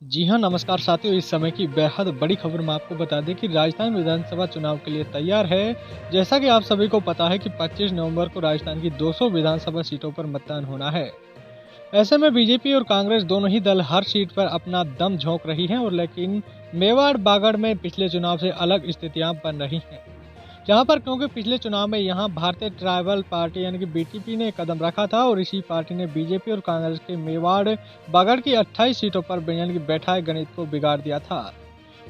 जी हाँ, नमस्कार साथियों। इस समय की बेहद बड़ी खबर मैं आपको बता दें कि राजस्थान विधानसभा चुनाव के लिए तैयार है। जैसा कि आप सभी को पता है कि 25 नवंबर को राजस्थान की 200 विधानसभा सीटों पर मतदान होना है। ऐसे में बीजेपी और कांग्रेस दोनों ही दल हर सीट पर अपना दम झोंक रही हैं और लेकिन मेवाड़ बागड़ में पिछले चुनाव से अलग स्थितियां बन रही हैं। जहां पर क्योंकि पिछले चुनाव में यहां भारतीय ट्राइबल पार्टी यानी कि बीटीपी ने कदम रखा था और इसी पार्टी ने बीजेपी और कांग्रेस के मेवाड़ बागड़ की 28 सीटों पर यानी कि बैठाए गणित को बिगाड़ दिया था।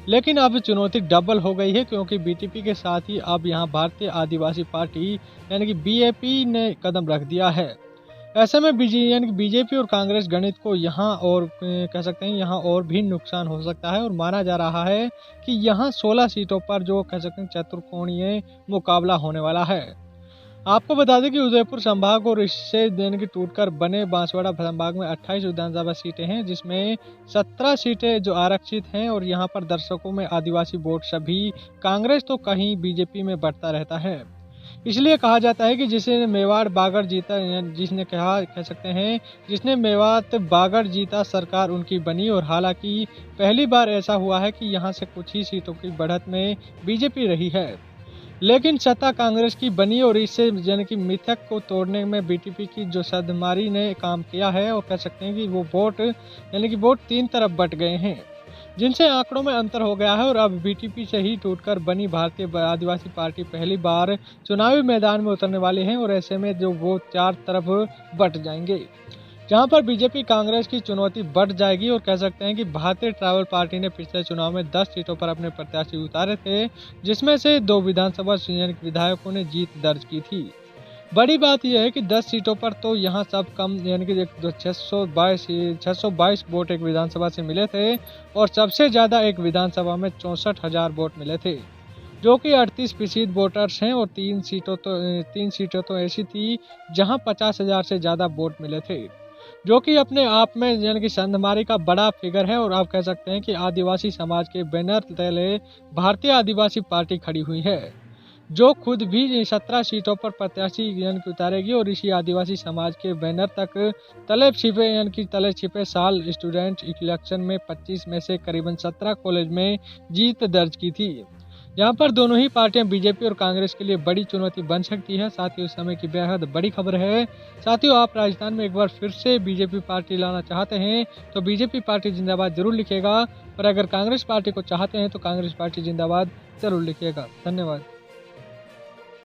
लेकिन अब चुनौती डबल हो गई है क्योंकि बीटीपी के साथ ही अब यहां भारतीय आदिवासी पार्टी यानी कि बीएपी ने कदम रख दिया है। ऐसे में यानी कि बीजेपी और कांग्रेस गणित को यहाँ और कह सकते हैं यहाँ और भी नुकसान हो सकता है और माना जा रहा है कि यहाँ 16 सीटों पर जो कह सकते हैं चतुर्कोणीय मुकाबला होने वाला है। आपको बता दें कि उदयपुर संभाग और इससे यानी कि टूटकर बने बांसवाड़ा संभाग में 28 विधानसभा सीटें हैं, जिसमें 17 सीटें जो आरक्षित हैं और यहाँ पर दर्शकों में आदिवासी वोट सभी कांग्रेस तो कहीं बीजेपी में बढ़ता रहता है। इसलिए कहा जाता है कि जिसने मेवाड़ बागड़ जीता जिसने कह सकते हैं जिसने मेवात बागड़ जीता सरकार उनकी बनी। और हालांकि पहली बार ऐसा हुआ है कि यहां से कुछ ही सीटों की बढ़त में बीजेपी रही है, लेकिन सत्ता कांग्रेस की बनी और इससे यानी कि मिथक को तोड़ने में बीटीपी की जो सदमारी ने काम किया है और कह सकते हैं कि वो वोट यानी कि वोट तीन तरफ बट गए हैं, जिनसे आंकड़ों में अंतर हो गया है और अब बीटीपी से ही टूटकर बनी भारतीय आदिवासी पार्टी पहली बार चुनावी मैदान में उतरने वाले हैं। और ऐसे में जो वो चार तरफ बट जाएंगे, जहां पर बीजेपी कांग्रेस की चुनौती बढ़ जाएगी। और कह सकते हैं कि भारतीय ट्राइबल पार्टी ने पिछले चुनाव में 10 सीटों पर अपने प्रत्याशी उतारे थे, जिसमें से 2 विधानसभा विधायकों ने जीत दर्ज की थी। बड़ी बात यह है कि 10 सीटों पर तो यहाँ सब कम यानी कि 622 वोट एक विधानसभा से मिले थे और सबसे ज्यादा एक विधानसभा में 64,000 वोट मिले थे, जो कि 38% वोटर्स हैं। और तीन सीटें तो ऐसी थी जहां 50,000 से ज्यादा वोट मिले थे, जो कि अपने आप में यानी कि संधमारी का बड़ा फिगर है। और आप कह सकते हैं कि आदिवासी समाज के बैनर तले भारतीय आदिवासी पार्टी खड़ी हुई है, जो खुद भी 17 सीटों पर प्रत्याशी यानी कि उतारेगी। और इसी आदिवासी समाज के बैनर तक तले छिपे साल स्टूडेंट इलेक्शन में 25 में से करीबन 17 कॉलेज में जीत दर्ज की थी। यहाँ पर दोनों ही पार्टियां बीजेपी और कांग्रेस के लिए बड़ी चुनौती बन सकती है। साथियों, इस समय की बेहद बड़ी खबर है। साथियों, आप राजस्थान में एक बार फिर से बीजेपी पार्टी लाना चाहते हैं तो बीजेपी पार्टी जिंदाबाद जरूर लिखिएगा, और अगर कांग्रेस पार्टी को चाहते हैं तो कांग्रेस पार्टी जिंदाबाद जरूर लिखिएगा। धन्यवाद।